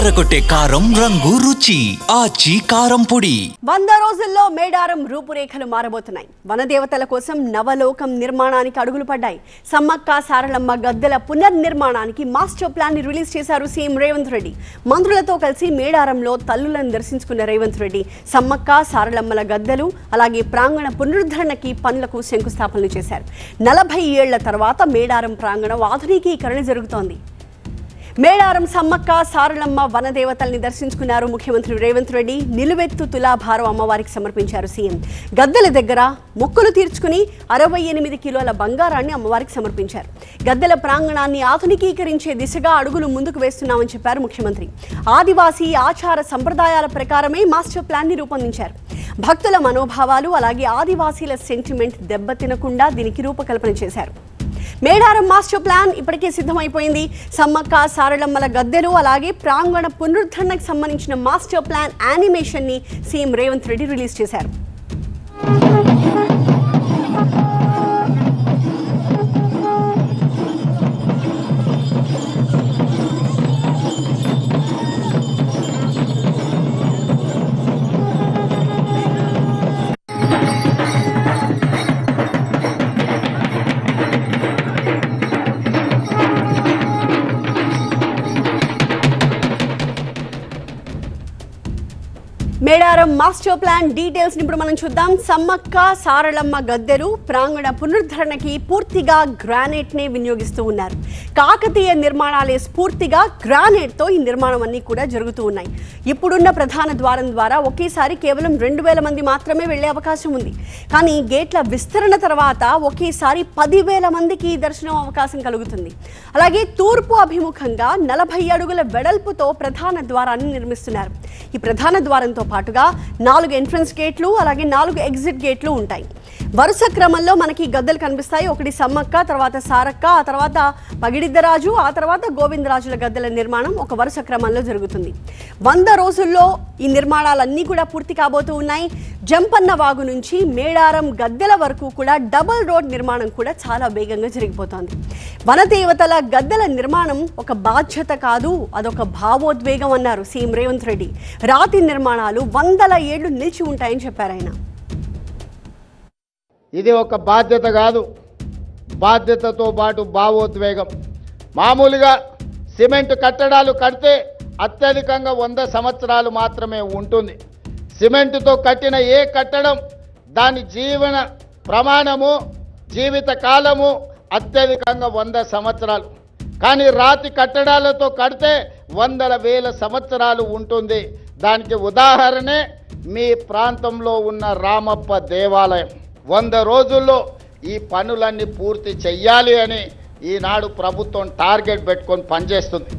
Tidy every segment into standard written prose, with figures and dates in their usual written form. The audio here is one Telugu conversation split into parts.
అదరగొట్టే కారం రంగు రుచి ఆచి కారం పొడి. 100 రోజుల్లో మేడారం రూపురేఖలు మారబోతున్నాయి. వనదేవతల కోసం నవలోకం నిర్మాణానికి అడుగులు పడ్డాయి. సమ్మక్క సారలమ్మ గద్దెల పునర్నిర్మాణానికి మాస్టర్ ప్లాన్ ని రిలీజ్ చేశారు సీఎం రేవంత్ రెడ్డి. మంత్రులతో కలిసి మేడారంలో తల్లులను దర్శించుకున్న రేవంత్ రెడ్డి సమ్మక్క సారలమ్మల గద్దెలు అలాగే ప్రాంగణ పునరుద్ధరణకి పనులకు శంకుస్థాపనలు చేశారు. 40 ఏళ్ల తర్వాత మేడారం ప్రాంగణం ఆధునికీకరణ జరుగుతోంది. మేడారం సమ్మక్క సారలమ్మ వనదేవతల్ని దర్శించుకున్నారు ముఖ్యమంత్రి రేవంత్ రెడ్డి. నిలువెత్తు తులాభారం అమ్మవారికి సమర్పించారు సీఎం. గద్దెల దగ్గర మొక్కులు తీర్చుకుని 68 కిలోల బంగారాన్ని అమ్మవారికి సమర్పించారు. గద్దెల ప్రాంగణాన్ని ఆధునికీకరించే దిశగా అడుగులు ముందుకు వేస్తున్నామని చెప్పారు ముఖ్యమంత్రి. ఆదివాసీ ఆచార సంప్రదాయాల ప్రకారమే మాస్టర్ ప్లాన్ ని రూపొందించారు. భక్తుల మనోభావాలు అలాగే ఆదివాసీల సెంటిమెంట్ దెబ్బతినకుండా దీనికి రూపకల్పన చేశారు. మేడారం మాస్టర్ ప్లాన్ ఇప్పటికే సిద్ధమైపోయింది. సమ్మక్క సారలమ్మల గద్దెలు అలాగే ప్రాంగణ పునరుద్ధరణకు సంబంధించిన మాస్టర్ ప్లాన్ యానిమేషన్ ని సీఎం రేవంత్ రెడ్డి రిలీజ్ చేశారు. మేడారం మాస్టర్ ప్లాన్ డీటెయిల్స్ ఇప్పుడు మనం చూద్దాం. సమ్మక్క సారలమ్మ గద్దెలు ప్రాంగణ పునరుద్ధరణకి పూర్తిగా గ్రానైట్ నే వినియోగిస్తూ ఉన్నారు. కాకతీయ నిర్మాణాలే స్ఫూర్తిగా గ్రానైట్ తో ఈ నిర్మాణం అన్ని కూడా జరుగుతూ ఉన్నాయి. ఇప్పుడున్న ప్రధాన ద్వారం ద్వారా ఒకేసారి కేవలం 2000 మంది మాత్రమే వెళ్లే అవకాశం ఉంది. కానీ గేట్ల విస్తరణ తర్వాత ఒకేసారి 10,000 మందికి దర్శనం అవకాశం కలుగుతుంది. అలాగే తూర్పు అభిముఖంగా 40 అడుగుల వెడల్పుతో ప్రధాన ద్వారాన్ని నిర్మిస్తున్నారు. ఈ ప్రధాన ద్వారంతో పాటుగా 4 ఎంట్రన్స్ గేట్లు అలాగే 4 ఎగ్జిట్ గేట్లు ఉంటాయి. వరుస క్రమంలో మనకి గద్దెలు కనిపిస్తాయి. ఒకటి సమ్మక్క, తర్వాత సారక్క, ఆ తర్వాత పగిడిద్దరాజు, ఆ తర్వాత గోవిందరాజుల గద్దెల నిర్మాణం ఒక వరుస క్రమంలో జరుగుతుంది. 100 రోజుల్లో ఈ నిర్మాణాలన్నీ కూడా పూర్తి కాబోతూ ఉన్నాయి. జంపన్న వాగు నుంచి మేడారం గద్దెల వరకు కూడా డబుల్ రోడ్ నిర్మాణం కూడా చాలా వేగంగా జరిగిపోతోంది. వనదేవతల గద్దెల నిర్మాణం ఒక బాధ్యత కాదు, అదొక భావోద్వేగం అన్నారు సీఎం రేవంత్ రెడ్డి. రాతి నిర్మాణాలు 100 ఏళ్లు నిలిచి ఉంటాయని చెప్పారు ఆయన. ఇది ఒక బాధ్యత కాదు, బాధ్యతతో పాటు భావోద్వేగం. మామూలుగా సిమెంట్ కట్టడాలు కడితే అత్యధికంగా 100 సంవత్సరాలు మాత్రమే ఉంటుంది. సిమెంటుతో కట్టిన ఏ కట్టడం దాని జీవన ప్రమాణము జీవిత కాలము అత్యధికంగా 100 సంవత్సరాలు. కానీ రాతి కట్టడాలతో కడితే 100,000 సంవత్సరాలు ఉంటుంది. దానికి ఉదాహరణే మీ ప్రాంతంలో ఉన్న రామప్ప దేవాలయం. 100 రోజుల్లో ఈ పనులన్నీ పూర్తి చెయ్యాలి అని ఈనాడు ప్రభుత్వం టార్గెట్ పెట్టుకొని పనిచేస్తుంది.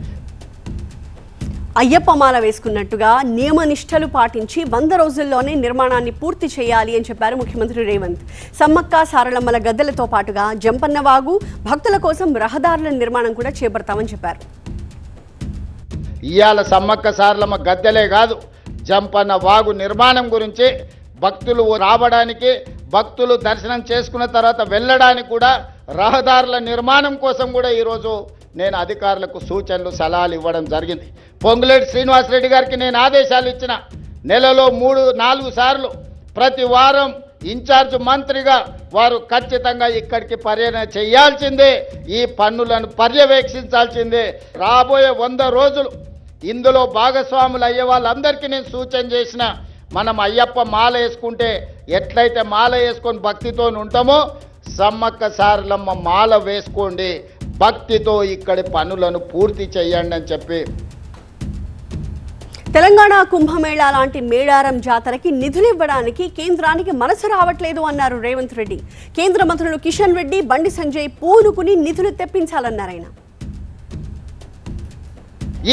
అయ్యప్ప మాల వేసుకున్నట్టుగా నియమనిష్టలు పాటించి 100 రోజుల్లోనే నిర్మాణాన్ని పూర్తి చేయాలి అని చెప్పారు ముఖ్యమంత్రి రేవంత్. సమ్మక్క సారలమ్మల గద్దెలతో పాటుగా జంపన్న వాగు భక్తుల కోసం రహదారుల నిర్మాణం కూడా చేపడతామని చెప్పారు. ఇవాళ సమ్మక్క సారలమ్మ గద్దెలే కాదు, జంపన్న వాగు నిర్మాణం గురించి భక్తులు రావడానికి, భక్తులు దర్శనం చేసుకున్న తర్వాత వెళ్ళడానికి కూడా రహదారుల నిర్మాణం కోసం కూడా ఈరోజు నేను అధికారులకు సూచనలు సలహాలు ఇవ్వడం జరిగింది. పొంగులేటి శ్రీనివాసరెడ్డి గారికి నేను ఆదేశాలు ఇచ్చిన. నెలలో 3-4 సార్లు ప్రతి వారం ఇన్ఛార్జ్ మంత్రిగా వారు ఖచ్చితంగా ఇక్కడికి పర్యటన చేయాల్సిందే, ఈ పన్నులను పర్యవేక్షించాల్సిందే. రాబోయే 100 రోజులు ఇందులో భాగస్వాములు అయ్యే వాళ్ళందరికీ నేను సూచన చేసిన. మనం అయ్యప్ప మాల వేసుకుంటే ఎట్లయితే మాల వేసుకొని భక్తితో ఉంటామో సమ్మక్క సారలమ్మ మాల వేసుకోండి, భక్తితో ఇక్కడి పనులను పూర్తి చేయండి అని చెప్పి. తెలంగాణ కుంభమేళా లాంటి మేడారం జాతరకి నిధులు ఇవ్వడానికి కేంద్రానికి మనసు రావట్లేదు అన్నారు రేవంత్ రెడ్డి. కేంద్ర మంత్రులు కిషన్ రెడ్డి, బండి సంజయ్ పూనుకుని నిధులు తెప్పించాలన్నారు ఆయన.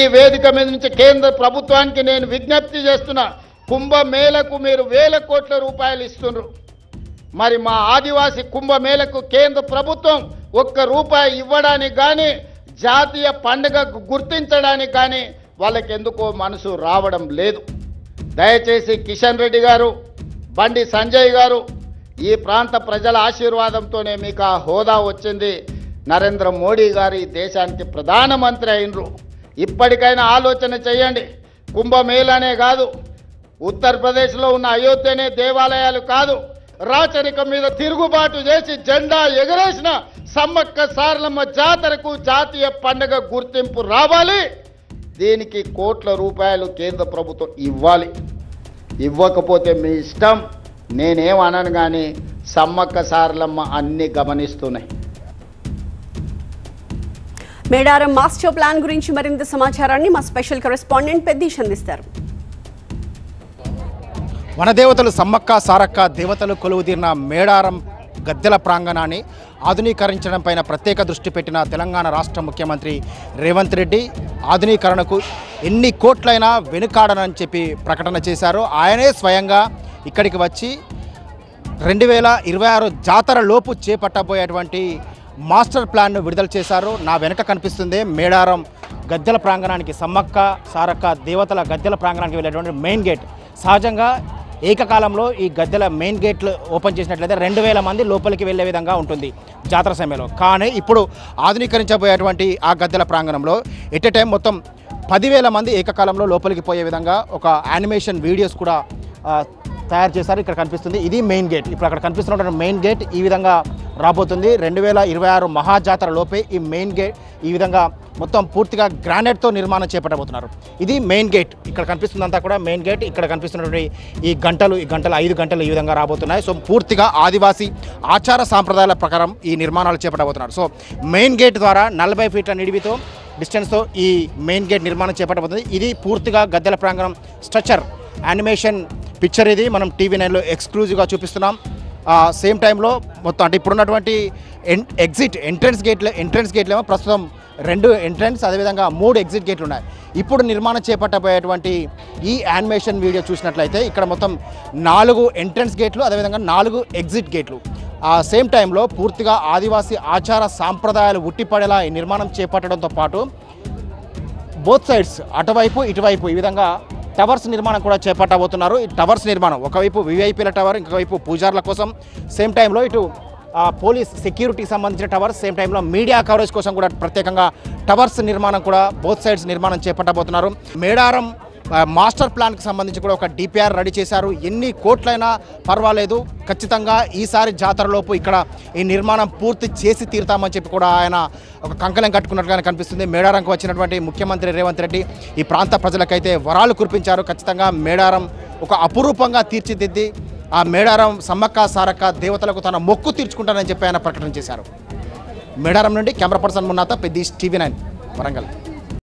ఈ వేదిక మీద నుంచి కేంద్ర ప్రభుత్వానికి నేను విజ్ఞప్తి చేస్తున్నా, కుంభమేళకు మీరు 1000 కోట్ల రూపాయలు ఇస్తున్నారు. మరి మా ఆదివాసీ కుంభమేళకు కేంద్ర ప్రభుత్వం 1 రూపాయి ఇవ్వడానికి కానీ జాతీయ పండుగ గుర్తించడానికి కానీ వాళ్ళకి ఎందుకో మనసు రావడం లేదు. దయచేసి కిషన్ రెడ్డి గారు, బండి సంజయ్ గారు, ఈ ప్రాంత ప్రజల ఆశీర్వాదంతోనే మీకు ఆ హోదా వచ్చింది. నరేంద్ర మోడీ గారు ఈ దేశానికి ప్రధానమంత్రి అయినరు. ఇప్పటికైనా ఆలోచన చేయండి. కుంభమేళానే కాదు, ఉత్తరప్రదేశ్లో ఉన్న అయోధ్యనే దేవాలయాలు కాదు, రాచరికం మీద తిరుగుబాటు చేసి జెండా ఎగరేసిన సమ్మక్క సారలమ్మ జాతరకు జాతీయ పండుగ గుర్తింపు రావాలి. దీనికి కోట్ల రూపాయలు కేంద్ర ప్రభుత్వం ఇవ్వాలి. ఇవ్వకపోతే మీ ఇష్టం, నేనేమనను. కానీ సమ్మక్క సారలమ్మ అన్ని గమనిస్తున్నాయి. మేడారం మాస్టర్ ప్లాన్ గురించి మరింత సమాచారాన్ని మా స్పెషల్ కరెస్పాండెంట్ పెద్దీష్ అందిస్తారు. వనదేవతలు సమ్మక్క సారక్క దేవతలు కొలువుదీరిన మేడారం గద్దెల ప్రాంగణాన్ని ఆధునీకరించడం పైన ప్రత్యేక దృష్టి పెట్టిన తెలంగాణ రాష్ట్ర ముఖ్యమంత్రి రేవంత్ రెడ్డి ఆధునీకరణకు ఎన్ని కోట్లైనా వెనుకాడనని చెప్పి ప్రకటన చేశారు. ఆయనే స్వయంగా ఇక్కడికి వచ్చి 2026 జాతర లోపు చేపట్టబోయేటువంటి మాస్టర్ ప్లాన్ను విడుదల చేశారు. నా వెనక కనిపిస్తుంది మేడారం గద్దెల ప్రాంగణానికి, సమ్మక్క సారక్క దేవతల గద్దెల ప్రాంగణానికి వెళ్ళేటువంటి మెయిన్ గేట్. సహజంగా ఏకకాలంలో ఈ గద్దెల మెయిన్ గేట్లు ఓపెన్ చేసినట్లయితే 2000 మంది లోపలికి వెళ్ళే విధంగా ఉంటుంది జాతర సమయంలో. కానీ ఇప్పుడు ఆధునీకరించబోయేటువంటి ఆ గద్దెల ప్రాంగణంలో ఎట్ ఎ టైం మొత్తం 10,000 మంది ఏకకాలంలో లోపలికి పోయే విధంగా ఒక యానిమేషన్ వీడియోస్ కూడా తయారు చేశారు. ఇక్కడ కనిపిస్తుంది, ఇది మెయిన్ గేట్. ఇప్పుడు అక్కడ కనిపిస్తున్నటువంటి మెయిన్ గేట్ ఈ విధంగా రాబోతుంది. 2026 మహాజాతర లోపే ఈ మెయిన్ గేట్ ఈ విధంగా మొత్తం పూర్తిగా గ్రానైట్తో నిర్మాణం చేపట్టబోతున్నారు. ఇది మెయిన్ గేట్. ఇక్కడ కనిపిస్తుందంతా కూడా మెయిన్ గేట్. ఇక్కడ కనిపిస్తున్నటువంటి ఈ గంటలు 5 గంటలు ఈ విధంగా రాబోతున్నాయి. సో పూర్తిగా ఆదివాసీ ఆచార సాంప్రదాయాల ప్రకారం ఈ నిర్మాణాలు చేపట్టబోతున్నారు. సో మెయిన్ గేట్ ద్వారా 40 ఫీట్ల నిడివితో డిస్టెన్స్తో ఈ మెయిన్ గేట్ నిర్మాణం చేపట్టబోతుంది. ఇది పూర్తిగా గద్దెల ప్రాంగణం స్ట్రక్చర్ యానిమేషన్ పిక్చర్. ఇది మనం TV9లో ఎక్స్క్లూజివ్గా చూపిస్తున్నాం. సేమ్ టైంలో మొత్తం అంటే ఇప్పుడున్నటువంటి ఎంట్రన్స్ గేట్లు ఏమో ప్రస్తుతం 2 ఎంట్రన్స్, అదేవిధంగా 3 ఎగ్జిట్ గేట్లు ఉన్నాయి. ఇప్పుడు నిర్మాణం చేపట్టబోయేటువంటి ఈ యానిమేషన్ వీడియో చూసినట్లయితే ఇక్కడ మొత్తం 4 ఎంట్రన్స్ గేట్లు, అదేవిధంగా 4 ఎగ్జిట్ గేట్లు. సేమ్ టైంలో పూర్తిగా ఆదివాసీ ఆచార సాంప్రదాయాలు ఉట్టిపడేలా ఈ నిర్మాణం చేపట్టడంతో పాటు బోత్ సైడ్స్ అటువైపు ఇటువైపు ఈ విధంగా టవర్స్ నిర్మాణం కూడా చేపట్టబోతున్నారు. ఈ టవర్స్ నిర్మాణం ఒకవైపు విఐపీల టవర్, ఇంకోవైపు పూజార్ల కోసం, సేమ్ టైంలో ఇటు పోలీస్ సెక్యూరిటీకి సంబంధించిన టవర్స్, సేమ్ టైంలో మీడియా కవరేజ్ కోసం కూడా ప్రత్యేకంగా టవర్స్ నిర్మాణం కూడా బోత్ సైడ్స్ నిర్మాణం చేపట్టబోతున్నారు. మేడారం మాస్టర్ ప్లాన్కి సంబంధించి కూడా ఒక DPR రెడీ చేశారు. ఎన్ని కోట్లైనా పర్వాలేదు, ఖచ్చితంగా ఈసారి జాతరలోపు ఇక్కడ ఈ నిర్మాణం పూర్తి చేసి తీరుతామని చెప్పి కూడా ఆయన ఒక కంకణం కట్టుకున్నట్లుగానే కనిపిస్తుంది. మేడారంకు వచ్చినటువంటి ముఖ్యమంత్రి రేవంత్ రెడ్డి ఈ ప్రాంత ప్రజలకైతే వరాలు కురిపించారు. ఖచ్చితంగా మేడారం ఒక అపురూపంగా తీర్చిదిద్ది ఆ మేడారం సమ్మక్క సారక్క దేవతలకు తన మొక్కు తీర్చుకుంటానని చెప్పి ఆయన ప్రకటన చేశారు. మేడారం నుండి కెమెరా పర్సన్ మున్నాత, పెద్దీష్, TV9 వరంగల్.